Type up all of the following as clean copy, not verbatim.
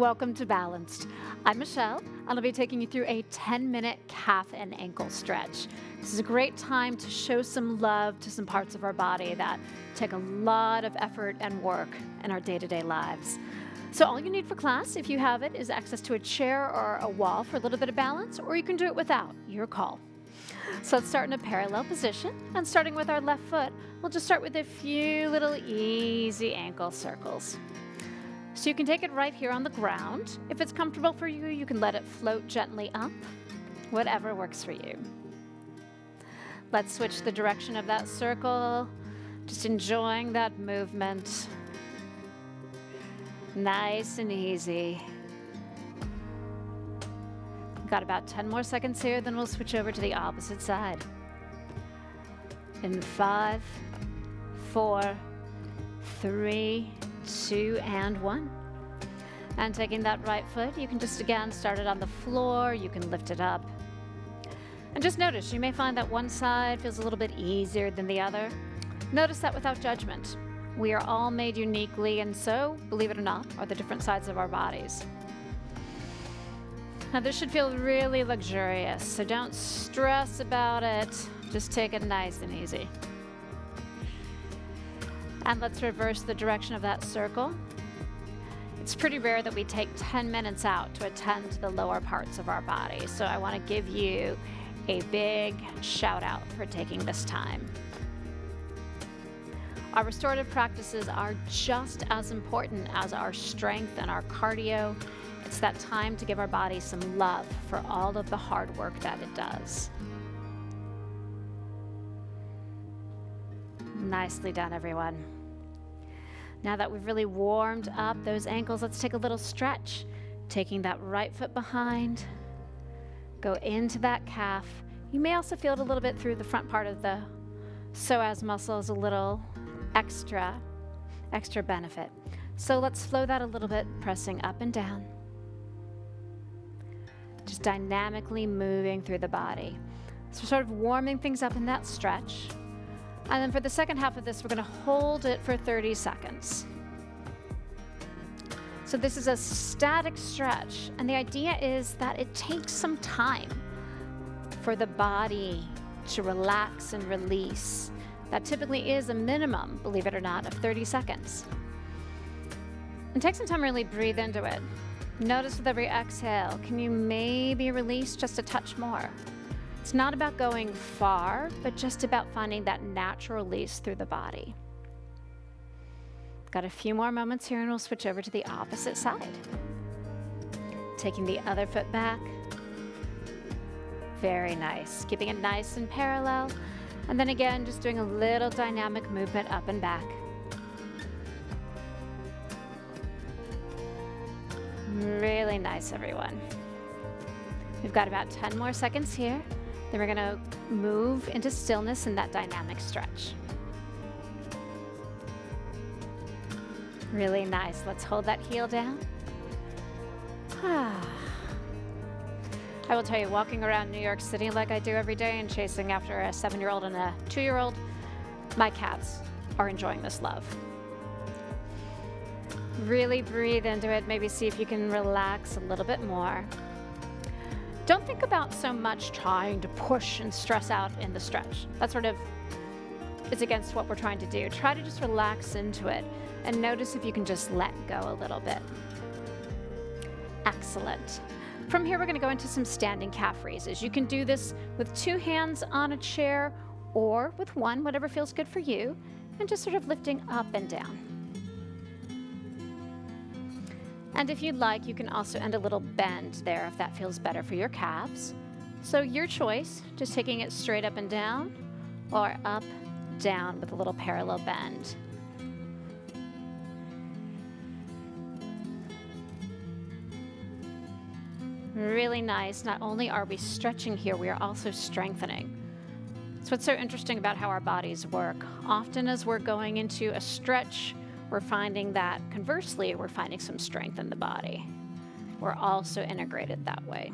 Welcome to Balanced. I'm Michelle, and I'll be taking you through a 10-minute calf and ankle stretch. This is a great time to show some love to some parts of our body that take a lot of effort and work in our day-to-day lives. So all you need for class, if you have it, is access to a chair or a wall for a little bit of balance, or you can do it without. Your call. So let's start in a parallel position, and starting with our left foot, we'll just start with a few little easy ankle circles. So you can take it right here on the ground. If it's comfortable for you, you can let it float gently up, whatever works for you. Let's switch the direction of that circle, just enjoying that movement. Nice and easy. Got about 10 more seconds here, then we'll switch over to the opposite side. In 5, 4, 3, 2, and 1. And taking that right foot, you can just again start it on the floor, you can lift it up. And just notice, you may find that one side feels a little bit easier than the other. Notice that without judgment. We are all made uniquely, and so, believe it or not, are the different sides of our bodies. Now this should feel really luxurious, so don't stress about it. Just take it nice and easy. And let's reverse the direction of that circle. It's pretty rare that we take 10 minutes out to attend to the lower parts of our body, so I want to give you a big shout out for taking this time. Our restorative practices are just as important as our strength and our cardio. It's that time to give our body some love for all of the hard work that it does. Nicely done, everyone. Now that we've really warmed up those ankles, let's take a little stretch. Taking that right foot behind, go into that calf. You may also feel it a little bit through the front part of the psoas muscles, a little extra benefit. So let's flow that a little bit, pressing up and down. Just dynamically moving through the body. So we're sort of warming things up in that stretch. And then for the second half of this, we're going to hold it for 30 seconds. So this is a static stretch, and the idea is that it takes some time for the body to relax and release. That typically is a minimum, believe it or not, of 30 seconds. And take some time to really breathe into it. Notice with every exhale, can you maybe release just a touch more? It's not about going far, but just about finding that natural release through the body. Got a few more moments here, and we'll switch over to the opposite side. Taking the other foot back. Very nice. Keeping it nice and parallel. And then again, just doing a little dynamic movement up and back. Really nice, everyone. We've got about 10 more seconds here. Then we're going to move into stillness in that dynamic stretch. Really nice. Let's hold that heel down. I will tell you, walking around New York City like I do every day and chasing after a 7-year-old and a 2-year-old, my cats are enjoying this love. Really breathe into it. Maybe see if you can relax a little bit more. Don't think about so much trying to push and stress out in the stretch. That sort of is against what we're trying to do. Try to just relax into it and notice if you can just let go a little bit. Excellent. From here, we're going to go into some standing calf raises. You can do this with 2 hands on a chair or with one, whatever feels good for you, and just sort of lifting up and down. And if you'd like, you can also end a little bend there if that feels better for your calves. So your choice, just taking it straight up and down, or up, down with a little parallel bend. Really nice. Not only are we stretching here, we are also strengthening. That's what's so interesting about how our bodies work. Often as we're going into a stretch, we're finding that, conversely, we're finding some strength in the body. We're also integrated that way.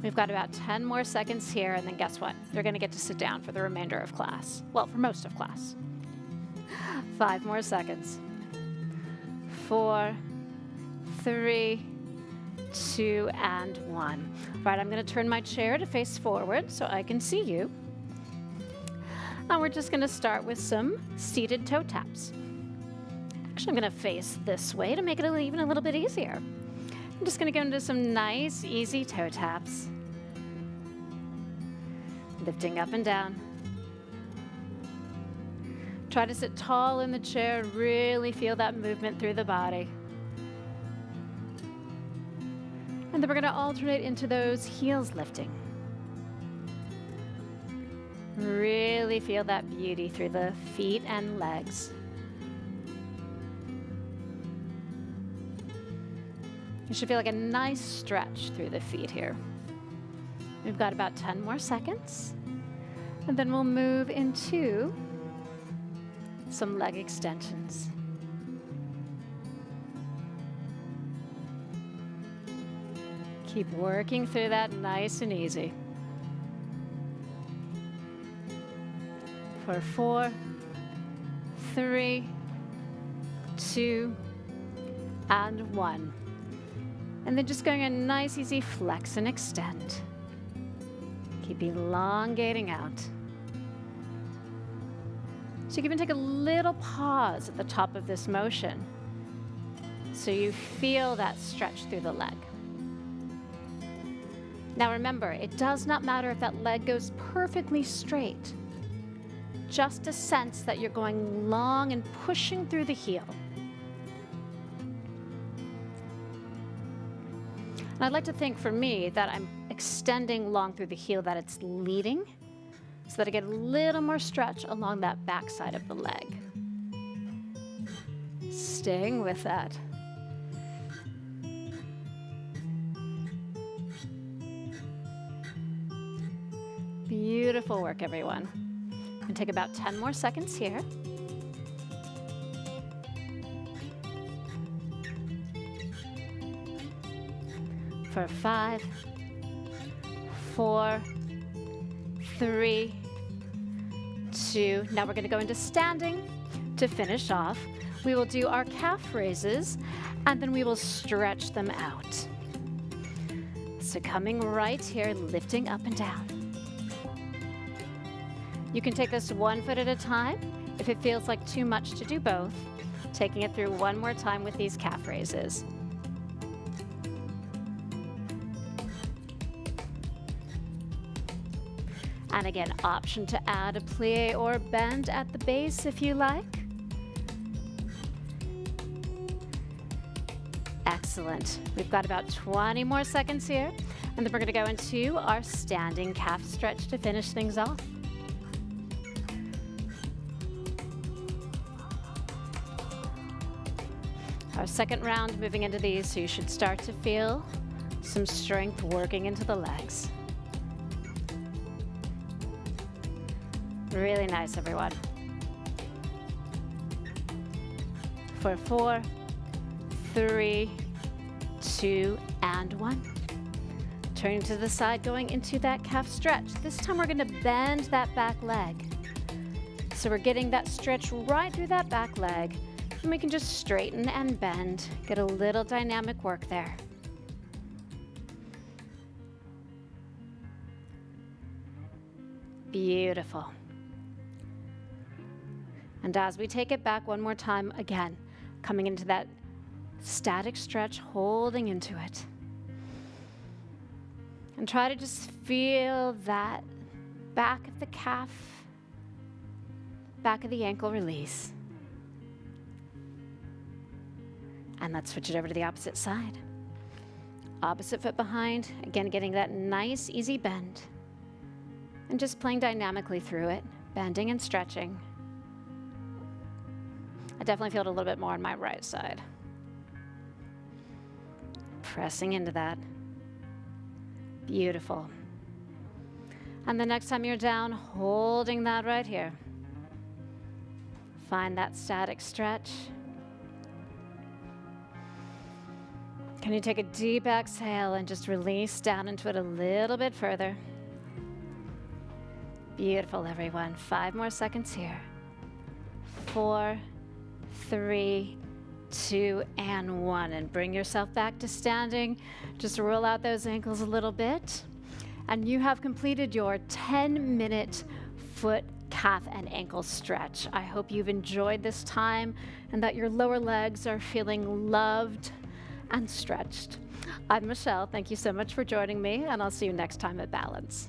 We've got about 10 more seconds here, and then guess what? You're going to get to sit down for the remainder of class. Well, for most of class. 5 more seconds. 4, 3, 2, and 1. Right, I'm going to turn my chair to face forward so I can see you. And we're just going to start with some seated toe taps. Actually, I'm going to face this way to make it even a little bit easier. I'm just going to go into some nice, easy toe taps. Lifting up and down. Try to sit tall in the chair, really feel that movement through the body. And then we're going to alternate into those heels lifting. Really feel that beauty through the feet and legs. You should feel like a nice stretch through the feet here. We've got about 10 more seconds. And then we'll move into some leg extensions. Keep working through that nice and easy. For 4, 3, 2, and 1. And then just going a nice easy flex and extend. Keep elongating out. So you can even take a little pause at the top of this motion so you feel that stretch through the leg. Now remember, it does not matter if that leg goes perfectly straight. Just a sense that you're going long and pushing through the heel. And I'd like to think for me that I'm extending long through the heel, that it's leading, so that I get a little more stretch along that back side of the leg. Staying with that. Beautiful work, everyone. And take about 10 more seconds here. For 5, 4, 3, 2. Now we're going to go into standing to finish off. We will do our calf raises and then we will stretch them out. So coming right here, lifting up and down. You can take this 1 foot at a time. If it feels like too much to do both, taking it through one more time with these calf raises. And again, option to add a plie or bend at the base if you like. Excellent. We've got about 20 more seconds here, and then we're going to go into our standing calf stretch to finish things off. Our second round moving into these, so you should start to feel some strength working into the legs. Really nice, everyone. For 4, 3, 2, and 1. Turning to the side, going into that calf stretch. This time we're going to bend that back leg. So we're getting that stretch right through that back leg. And we can just straighten and bend, get a little dynamic work there. Beautiful. And as we take it back one more time, again, coming into that static stretch, holding into it. And try to just feel that back of the calf, back of the ankle release. And let's switch it over to the opposite side. Opposite foot behind, again getting that nice easy bend. And just playing dynamically through it, bending and stretching. I definitely feel it a little bit more on my right side. Pressing into that. Beautiful. And the next time you're down, holding that right here. Find that static stretch. Can you take a deep exhale and just release down into it a little bit further? Beautiful, everyone. 5 more seconds here. 4, 3, 2, and 1. And bring yourself back to standing. Just roll out those ankles a little bit. And you have completed your 10-minute foot, calf, and ankle stretch. I hope you've enjoyed this time and that your lower legs are feeling loved and stretched. I'm Michelle. Thank you so much for joining me, and I'll see you next time at Balance.